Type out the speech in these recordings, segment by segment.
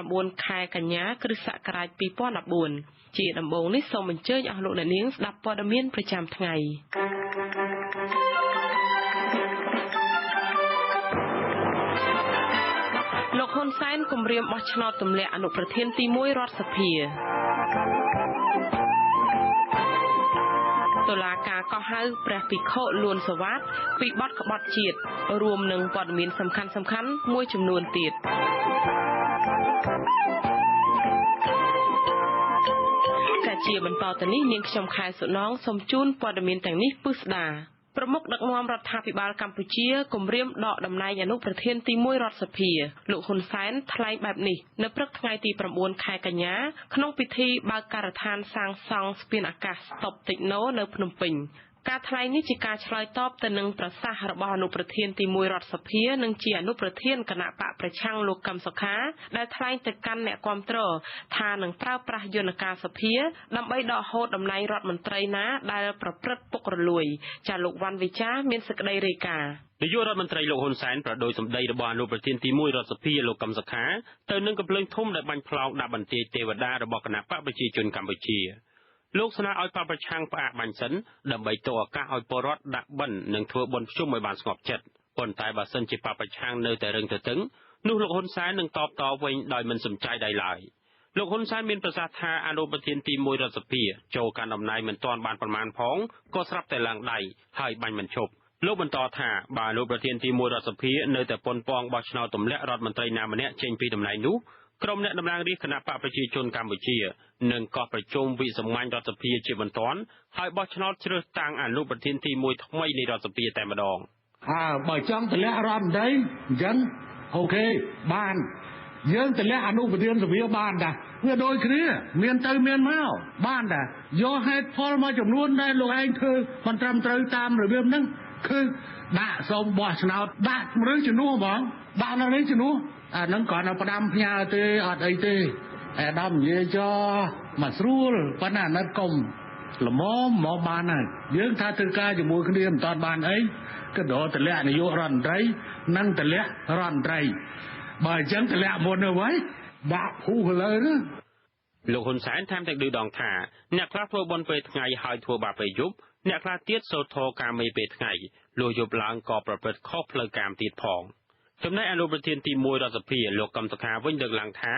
9 ខែកញ្ញាគ្រិស្តសករាជ 2014 ជាដំបូងនេះសូមអញ្ជើញអស់លោកអ្នកនាងស្ដាប់ព័ត៌មានប្រចាំថ្ងៃលោកហ៊ុនសែនគម្រាមបោះឆ្នោតទម្លាក់អនុប្រធានទី 1 រដ្ឋសភាតុលាការកោះហៅព្រះភិក្ខុលួនសវ៉ាតពីបទក្បត់ជាតិរួមនឹងព័ត៌មានសំខាន់ៗមួយចំនួនទៀតជាបន្តទៅនេះនាងខ្ញុំខែសុណងសូមជូនព័ត៌មានទាំងនេះពិស្ដាប្រមុខដឹកនាំរដ្ឋាភិបាលកម្ពុជាគម្រាមដកតំណែងអនុប្រធានទី 1 រដ្ឋសភាលោកហ៊ុនសែនថ្លែងបែបនេះនៅព្រឹកថ្ងៃទី 9 ខែកញ្ញាក្នុងពិធីបើកការដ្ឋានសាងសង់ស្ពានអាកាសស្តុបតិចណូនៅភ្នំពេញការថ្លែងនេះជាការឆ្លើយតបទៅនឹងប្រសាសន៍របស់អនុប្រធានទី 1 រដ្ឋសភានិងជាអនុប្រធានគណៈបកប្រឆាំងលោកកឹមសុខាដែលថ្លែងទៅកាន់អ្នកគាំទ្រថានឹងប្រើប្រាស់យន្តការសភាដើម្បីដកហូតតំណែងរដ្ឋមន្ត្រីណាដែលប្រព្រឹត្តពុករលួយចាលោកវ៉ាន់វិចាមានសេចក្តីរាយការណ៍នាយករដ្ឋមន្ត្រីលោកហ៊ុនសែនប្រដូចសម្ដីរបស់អនុប្រធានទី 1 រដ្ឋសភាលោកកឹមសុខាទៅនឹងកំភ្លើងធំដែលបាញ់ផ្លោងដាក់បន្ទាយទេវតារបស់គណៈបកប្រជាជនកម្ពុជាលោកស្នើឲ្យបកប្រឆាំងផ្អាកបាញ់សិនដើម្បីតឱកាសឲ្យពលរដ្ឋដាក់បិណ្ឌនិងធ្វើបុណ្យភ្ជុំឲ្យបានស្ងប់ចិត្តប៉ុន្តែបើសិនជាបកប្រឆាំងនៅតែរឹងទទឹងនោះលោកហ៊ុនសែននឹងតបតវិញដោយមិនសំចៃដៃឡើយលោកហ៊ុនសែនមានប្រសាសន៍ថាអនុប្រធានទី 1 រដ្ឋសភាចូលកាន់តំណែងមិនទាន់បានប្រមាណផងក៏ស្រាប់តែឡើងដៃហើយបាញ់មិនឈប់លោកបន្តថាបើអនុប្រធានទី 1 រដ្ឋសភានៅតែប៉ុនប៉ងបោះឆ្នោតទម្លាក់រដ្ឋមន្ត្រីណាម្នាក់ចេញពីតំណែងនោះក្រុមអ្នកតំណាងរាស្ត្រគណៈបកប្រជាជនកម្ពុជានឹងកោះប្រជុំវិសាមញ្ញរដ្ឋសភាជាបន្ទាន់ហើយបោះឆ្នោតជ្រើសតាំងអនុប្រធានទី1ថ្មីនៃរដ្ឋសភាតែម្ដងបើចង់ទម្លាក់រដ្ឋមន្ត្រីអញ្ចឹងអូខេបានយើងទម្លាក់អនុប្រធានសភាបានដែរវាដូចគ្នាមានទៅមានមកបានដែរយកហេតុផលមកចំនួនដែលលោកឯងធ្វើមិនត្រឹមត្រូវតាមរបៀបហ្នឹងគឺដាក់សូមបោះឆ្នោតដាក់ឬជំនួសហ្មងដាក់នៅនេះជំនួសអាហ្នឹងគ្រាន់តែផ្ដាំផ្ញើទេអត់អីទេអាដាមនិយាយចោមកស្រួលប៉ុន្តែអាណិតកុំល្មមមកបានហើយយើងថាធ្វើការជាមួយគ្នាមិនតាន់បានអីក៏ដកទម្លាក់នាយករដ្ឋមន្ត្រីនិងទម្លាក់រដ្ឋមន្ត្រីបើអញ្ចឹងទម្លាក់មុនទៅវិញដាក់ភូសលើនោះលោកហ៊ុនសែនថែមទាំងឌឺដងថាអ្នកខ្លះធ្វើបុណ្យពេលថ្ងៃហើយធ្វើបាបពេលយប់អ្នកខ្លះទៀតសូត្រធម៌ការមេពេលថ្ងៃលុះយប់ឡើងក៏ប្រព្រឹត្តខុសផ្លូវកាមទៀតផងចំណែកអនុប្រធានទី 1 រដ្ឋសភាលោកកឹមសុខាវិញលើកឡើងថា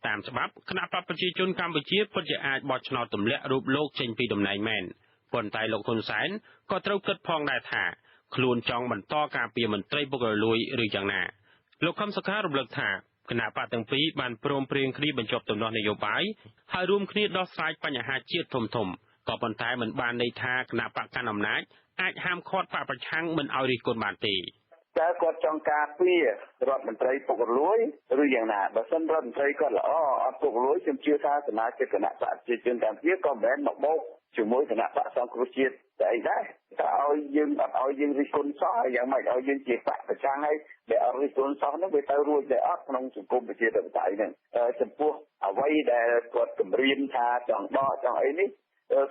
តាមច្បាប់គណៈបកប្រជាជនកម្ពុជាពិតជាអាចបោះឆ្នោតទម្លាក់រូបលោកចេញពីតំណែងមែនប៉ុន្តែលោកហ៊ុនសែនក៏ត្រូវគិតផងដែរថាខ្លួនចង់បន្តការពារមន្ត្រីពុករលួយឬយ៉ាងណាលោកកឹមសុខារំលឹកថាគណៈបកទាំងពីរបានព្រមព្រៀងគ្នាបញ្ចប់ទំនាស់នយោបាយហើយរួមគ្នាដោះស្រាយបញ្ហាជាតិធំៗក៏ប៉ុន្តែមិនបានន័យថាគណៈបកកណ្ដាលអំណាចអាចហាមឃាត់បកប្រឆាំងមិនឲ្យរិះគន់បានទេតើគាត់ចង់ការពាររដ្ឋមន្ត្រីពុករលួយឬយ៉ាងណាបើសិនរដ្ឋមន្ត្រីគាត់ល្អអត់ពុករលួយខ្ញុំជឿថាសមាជិកគណៈបកប្រជាជនកម្ពុជាក៏មិនមែនមកបោកជាមួយគណៈបកសង្គ្រោះជាតិតែអីដែរតែឲ្យយើងអត់ឲ្យយើងរិះគន់សោះយ៉ាងម៉េចឲ្យយើងជាបកប្រឆាំងហើយដែលអត់រិះគន់សោះនោះវាទៅរួចតែអត់ក្នុងសង្គមប្រជាធិបតេយ្យហ្នឹងចំពោះអ្វីដែលគាត់គម្រាមថាចង់ដកចង់អីនេះ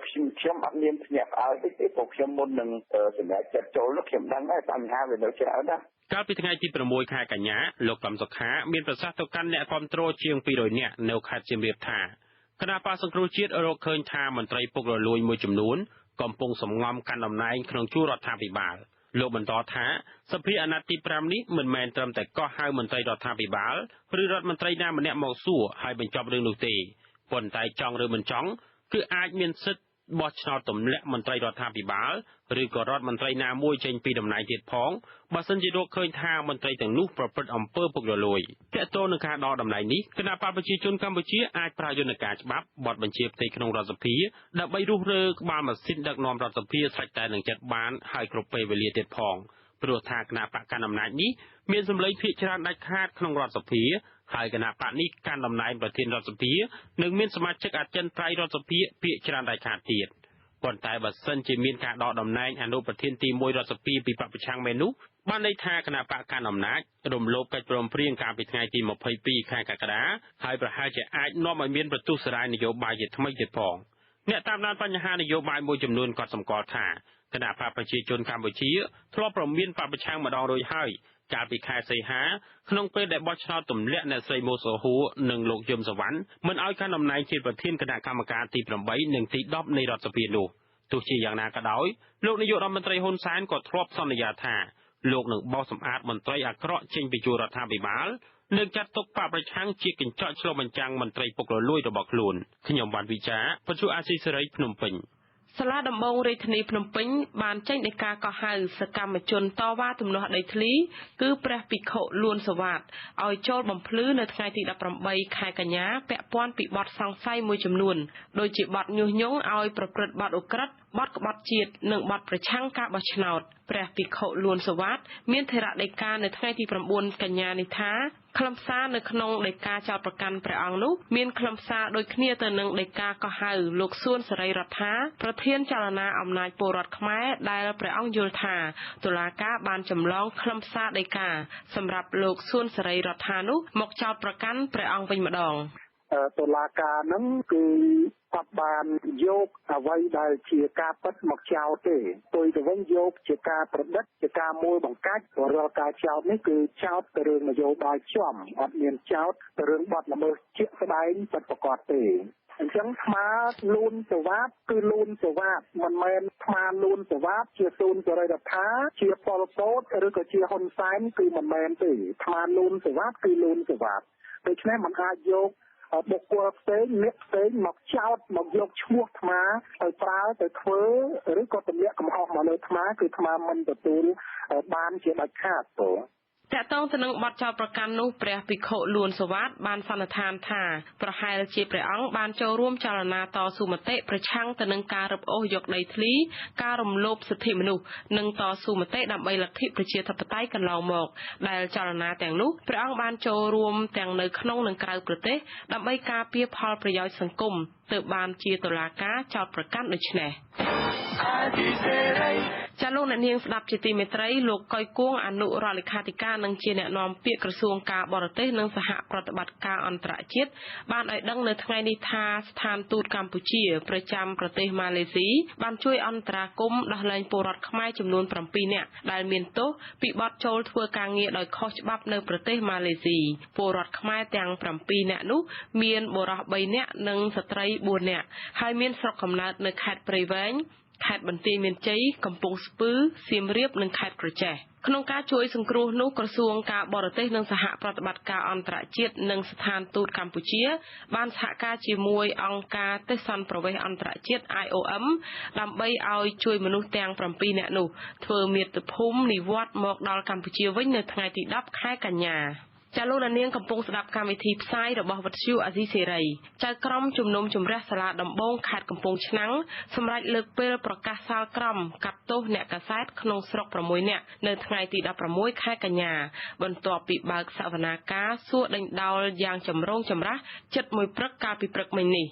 ខ្ញុំអត់មានភ្ញាក់ផ្អើលទេព្រោះខ្ញុំមុននឹងសម្រាប់ចាត់ចូលនោះខ្ញុំដឹងដែរបញ្ហាវានៅច្រើនណាស់កាលពីថ្ងៃទី6ខែកញ្ញាលោកកឹមសុខាមានប្រសាសន៍ទៅកាន់អ្នកគាំទ្រជាង200នាក់នៅខេត្តសៀមរាបថាគណៈបកសង្គ្រោះជាតិរកឃើញថាមន្ត្រីពុករលួយមួយចំនួនកំពុងសម្ងំកាន់តំណែងក្នុងជួររដ្ឋាភិបាលលោកបន្តថាសភាអាណត្តិទី5នេះមិនមែនត្រឹមតែកោះហៅមន្ត្រីរដ្ឋាភិបាលឬរដ្ឋមន្ត្រីណាម្នាក់មកសួរហើយបញ្ចប់រឿងនោះទេប៉ុន្តែចង់ឬមិនចង់គឺអាចមានសិទ្ធិបោះឆ្នោតទម្លាក់មន្ត្រីរដ្ឋាភិបាលឬក៏រដ្ឋមន្ត្រីណាមួយចេញពីតំណែងទៀតផងបើសិនជារកឃើញថាមន្ត្រីទាំងនោះប្រព្រឹត្តអំពើពុករលួយទាក់ទងនឹងការដកតំណែងនេះគណៈបកប្រជាជនកម្ពុជាអាចប្រើយន្តការច្បាប់បទបញ្ជាផ្ទៃក្នុងរដ្ឋសភាដើម្បីរុះរើក្បាលម៉ាស៊ីនដឹកនាំរដ្ឋសភាស្រេចតែនឹងចាត់បានហើយគ្រប់ពេលវេលាទៀតផងព្រោះថាគណៈបកកណ្ដាលអំណាចនេះមានសម្លេងភាគច្រើនដាច់ខាតក្នុងរដ្ឋសភាហើយគណៈបកនេះកាន់តំណែងប្រធានរដ្ឋសភានិងមានសមាជិកអចិន្ត្រៃយ៍រដ្ឋសភាភាគច្រើនដាច់ខាតទៀតប៉ុន្តែបើសិនជាមានការដកតំណែងអនុប្រធានទី 1 រដ្ឋសភាពីបកប្រឆាំងមែននោះបានន័យថាគណៈបកកាន់អំណាចរំលោភកិច្ចព្រមព្រៀងកាលពីថ្ងៃទី22ខែកក្កដាហើយប្រហែលជាអាចនាំឲ្យមានប្រទុះសារាយនយោបាយជាថ្មីទៀតផង អ្នកតាមដានបញ្ហានយោបាយមួយចំនួនក៏សម្គាល់ថាគណៈបកប្រជាជនកម្ពុជាធ្លាប់ប្រមានបពប្រឆាំងម្ដងរួចហើយកាលពីខែសីហាក្នុងពេលដែលបោះឆ្នោតទម្លាក់អ្នកស្រីម៉ូសូហួរនិងលោកយឹមសវណ្ណមិនឲ្យកាន់តំណែងជាប្រធានគណៈកម្មការទី8និងទី10នៃរដ្ឋសភានោះទោះជាយ៉ាងណាក៏ដោយលោកនាយករដ្ឋមន្ត្រីហ៊ុនសែនក៏ធ្លាប់សន្យាថាលោកនឹងបោសសម្អាតមន្ត្រីអាក្រក់ចេញពីជួររដ្ឋាភិបាលនិងចាត់ទុកបកប្រឆាំងជាកញ្ចក់ឆ្លុះបញ្ចាំងមន្ត្រីពុករលួយរបស់ខ្លួនខ្ញុំបានវិចារពទ្យុអាស៊ីសេរីភ្នំពេញសាលាដំបងរាជធានីភ្នំពេញបានចេញដីកាកោះហៅសកម្មជនតវ៉ាទំនាស់ដីធ្លីគឺព្រះភិក្ខុលួនសវ៉ាតឲ្យចូលបំភ្លឺនៅថ្ងៃទី18ខែកញ្ញាពាក់ព័ន្ធពីបទសង្ស័យមួយចំនួនដូចជាបទញុះញង់ឲ្យប្រព្រឹត្តបទឧក្រិដ្ឋបទក្បត់ជាតិនិងបទប្រឆាំងការបោះឆ្នោតព្រះភិក្ខុលួនសវ៉ាតមានថេរដីកានៅថ្ងៃទី9កញ្ញានេះថាខ្លឹមសារនៅក្នុងដីកាចោទប្រកាន់ព្រះអង្គនោះមានខ្លឹមសារដូចគ្នាទៅនឹងដីកាកោះហៅលោកសួនសេរីរដ្ឋាប្រធានចលនាអំណាចពលរដ្ឋខ្មែរដែលព្រះអង្គយល់ថាតុលាការបានចម្លងខ្លឹមសារដីកាសម្រាប់លោកសួនសេរីរដ្ឋានោះមកចោទប្រកាន់ព្រះអង្គវិញម្ដងតុលាការនឹងគឺអត់បានយកអ្វីដែលជាការពិតមកចោទទេផ្ទុយទៅវិញយកជាការប្រឌិតជាការមួយបង្កាច់រាល់ការចោទនេះគឺចោទទៅរឿងនយោបាយចំអត់មានចោទទៅរឿងបទល្មើសជាក់ស្ដែងពិតប្រាកដទេអញ្ចឹងស្មាលួនសវ៉ាតគឺលួនសវ៉ាតមិនមែនស្មាលួនសវ៉ាតជាសួនសេរីរដ្ឋាជាប៉ុលពតឬក៏ជាហ៊ុនសែនគឺមិនមែនទេស្មាលួនសវ៉ាតគឺលួនសវ៉ាតដូច្នេះมันអាចយកបុគ្គលផ្សេងអ្នកផ្សេងមកចោទមកយកឈ្មោះថ្មទៅប្រើទៅធ្វើឬក៏ទម្លាក់កំហុសមកលើថ្មគឺថ្មមិនទទួលបានជាដាច់ខាតទេតាក់ទងទៅនឹងបទចោទប្រកាន់នោះព្រះភិក្ខុលួនសវ៉ាតបានសន្និដ្ឋានថាប្រហែលជាព្រះអង្គបានចូលរួមចលនាតស៊ូមតិប្រឆាំងទៅនឹងការរឹបអូសយកដីធ្លីការរំលោភសិទ្ធិមនុស្សនិងតស៊ូមតិដើម្បីលទ្ធិប្រជាធិបតេយ្យកន្លងមកដែលចលនាទាំងនោះព្រះអង្គបានចូលរួមទាំងនៅក្នុងនិងក្រៅប្រទេសដើម្បីការពារផលប្រយោជន៍សង្គមទើបបានជាតុលាការចោទប្រកាន់ដូច្នេះចាលោកអ្នកនាងស្ដាប់ជាទីមេត្រីលោកកុយគួងអនុរដ្ឋលេខាធិការនិងជាអ្នកនាំពាក្យក្រសួងការបរទេសនិងសហប្រតិបត្តិការអន្តរជាតិបានឲ្យដឹងនៅថ្ងៃនេះថាស្ថានទូតកម្ពុជាប្រចាំប្រទេសម៉ាឡេស៊ីបានជួយអន្តរាគមន៍ដោះលែងពលរដ្ឋខ្មែរចំនួន7នាក់ដែលមានទោសពីបទចូលធ្វើការងារដោយខុសច្បាប់នៅប្រទេសម៉ាឡេស៊ីពលរដ្ឋខ្មែរទាំង7នាក់នោះមានបុរស3នាក់និងស្ត្រី4នាក់ហើយមានស្រុកកំណើតនៅខេត្តព្រៃវែងខេត្តបន្ទាយមានជ័យកំពង់ស្ពឺសៀមរាបនិងខេត្តក្រចេះក្នុងការជួយសង្គ្រោះនោះក្រសួងការបរទេសនិងសហប្រតិបត្តិការអន្តរជាតិនិងស្ថានទូតកម្ពុជាបានសហការជាមួយអង្គការទេសន្តប្រវេសន៍អន្តរជាតិ IOM ដើម្បីឲ្យជួយមនុស្សទាំង7នាក់នោះធ្វើមាតុភូមិនិវត្តន៍មកដល់កម្ពុជាវិញនៅថ្ងៃទី10ខែកញ្ញាចាលោកនាងកំពុងស្ដាប់កម្មវិធីផ្សាយរបស់វិទ្យុអាស៊ីសេរីចៅក្រមជំនុំជម្រះសាលាដំបងខេត្តកំពង់ឆ្នាំងសម្រាប់លើកពេលប្រកាសសាលក្រមកាត់ទោសអ្នកកាសែតក្នុងស្រុក6នាក់នៅថ្ងៃទី16ខែកញ្ញាបន្ទាប់ពីបើកសវនាការសួរដេញដោលយ៉ាងចម្រូងចម្រាសជិត1ព្រឹកកាលពីព្រឹកមិញនេះ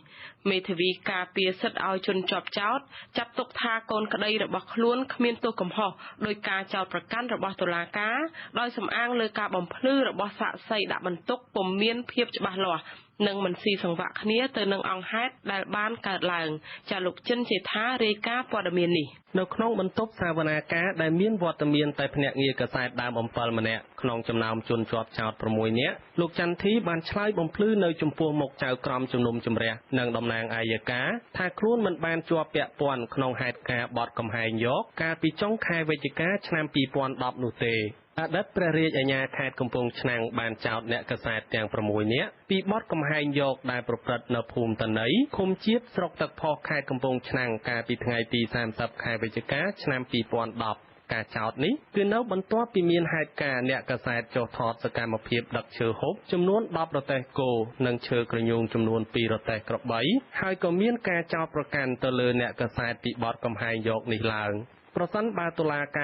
មេធាវីការពារសិទ្ធិឲ្យជនជាប់ចោទចាត់ទុកថាកូនក្តីរបស់ខ្លួនគ្មានទោសកំហុសដោយការចោទប្រកាន់របស់តុលាការដោយសំអាងលើការបំភ្លឺរបស់សាក្សីដាក់បន្ទុកពុំមានភាពច្បាស់លាស់និងមិនស៊ីសង្វាក់គ្នាទៅនឹងអង្គហេតុដែលបានកើតឡើងចាលោកចិនសេដ្ឋារាយការណ៍ព័ត៌មាននេះនៅក្នុងបន្ទប់សវនាការដែលមានវត្តមានតែភ្នាក់ងារកាសែតដើមអំពិលម្នាក់ក្នុងចំណោមជនជាប់ចោទ6នាក់លោកចន្ទធីបានឆ្លើយបំភ្លឺនៅចំពោះមុខចៅក្រមជំនុំជម្រះនិងតំណាងអាយកាថាខ្លួនមិនបានជាប់ពាក់ព័ន្ធក្នុងហេតុការណ៍បទកំហែងយកកាលពីចុងខែវិច្ឆិកាឆ្នាំ2010នោះទេអតីតព្រះរាជអាជ្ញាខេត្តកំពង់ឆ្នាំងបានចោទអ្នកកាសែតទាំង6នាក់ពីបទកំហែងយកដែលប្រព្រឹត្តនៅភូមិតន័យឃុំជាតិស្រុកទឹកផុសខេត្តកំពង់ឆ្នាំងកាលពីថ្ងៃទី30ខែវិច្ឆិកាឆ្នាំ2010ការចោទនេះគឺនៅបន្ទាប់ពីមានហេតុការណ៍អ្នកកាសែតចុះថតសកម្មភាពដឹកឈើហូបចំនួន10រទេះគោនិងឈើក្រញូងចំនួន2រទេះក្របីហើយក៏មានការចោទប្រកាន់ទៅលើអ្នកកាសែតពីបទកំហែងយកនេះឡើងប្រសិនបើតុលាការ